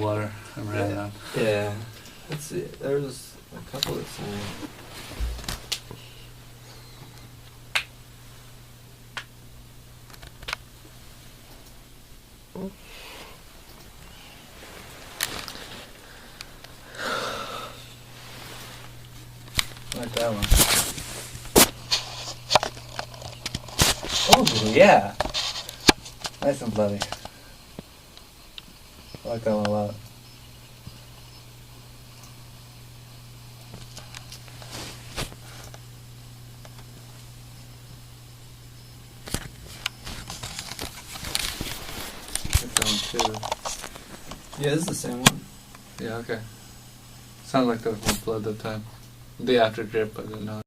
water I ran on. Yeah. Let's see. There's a couple that sang. I like that one. Oh yeah. Nice and bloody. I like that one a lot. Like that one too. Yeah, this is the same one. Yeah, okay. Sounded like there was more blood that time. The after drip, but no.